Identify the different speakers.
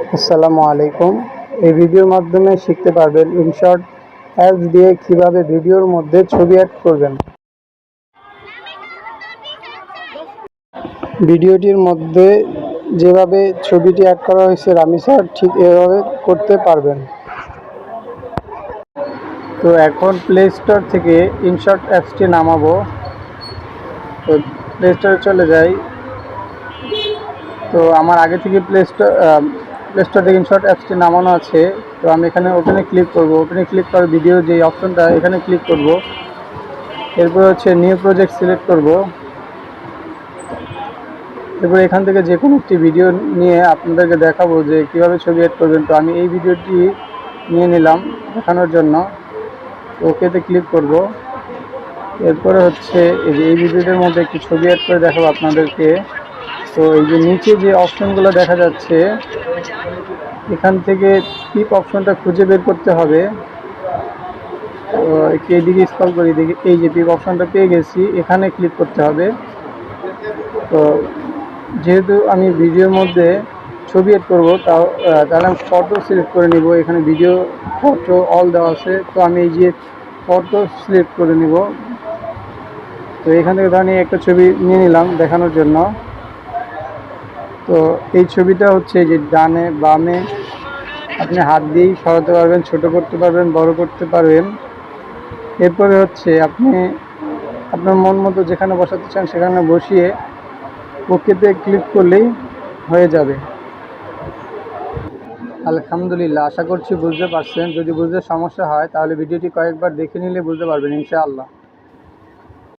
Speaker 1: আসসালামু আলাইকুম। এই ভিডিওর মাধ্যমে শিখতে পারবেন ইনশট অ্যাপস দিয়ে কিভাবে ভিডিওর মধ্যে ছবি অ্যাড করবেন। ভিডিওটির মধ্যে যেভাবে ছবিটি অ্যাড করা হয়েছে রামি স্যার ঠিক এভাবে করতে পারবেন। তো এখন প্লে স্টোর থেকে ইনশট অ্যাপসটি নামাবো। তো প্লে স্টোরে চলে যাই। তো আমার আগে থেকে প্লে স্টোর থেকে ইনশট অ্যাপসটি নামানো আছে। তো আমি এখানে ওপেনে ক্লিক করব। ওপেনে ক্লিক করে ভিডিও যে অপশনটা এখানে ক্লিক করব। এরপর হচ্ছে নিউ প্রজেক্ট সিলেক্ট করব। এরপর এখান থেকে যে কোনো একটি ভিডিও নিয়ে আপনাদেরকে দেখাবো যে কীভাবে ছবি অ্যাড করবেন। তো আমি এই ভিডিওটি নিয়ে নিলাম দেখানোর জন্য। ওকেতে ক্লিক করব। এরপরে হচ্ছে এই ভিডিওটির মধ্যে একটি ছবি অ্যাড করে দেখাবো আপনাদেরকে। তো এই যে নিচে যে অপশনগুলো দেখা যাচ্ছে এখান থেকে পিপ অপশনটা খুঁজে বের করতে হবে। তো একটু এদিকে স্ক্রল করি, দেখি এই যে পিপ অপশনটা পেয়ে গেছি, এখানে ক্লিক করতে হবে। তো যেহেতু আমি ভিডিওর মধ্যে ছবি এড করবো তাহলে আমি ফটো সিলেক্ট করে নিব। এখানে ভিডিও ফটো অল দেওয়া আছে। তো আমি এই যে ফটো সিলেক্ট করে নিব। তো এখান থেকে ধরেন একটা ছবি নিয়ে নিলাম দেখানোর জন্য। তো এই ছবিটা হচ্ছে যে ডানে বামে আপনি হাত দিয়েই সরাতে পারবেন, ছোট করতে পারবেন, বড় করতে পারবেন। এরপরে হচ্ছে আপনি আপনার মন মতো যেখানে বসাতে চান সেখানে বসিয়ে ওকেতে ক্লিক করলেই হয়ে যাবে। আলহামদুলিল্লাহ, আশা করছি বুঝতে পারছেন। যদি বুঝতে সমস্যা হয় তাহলে ভিডিওটি কয়েকবার দেখে নিলে বুঝতে পারবেন ইনশাআল্লাহ।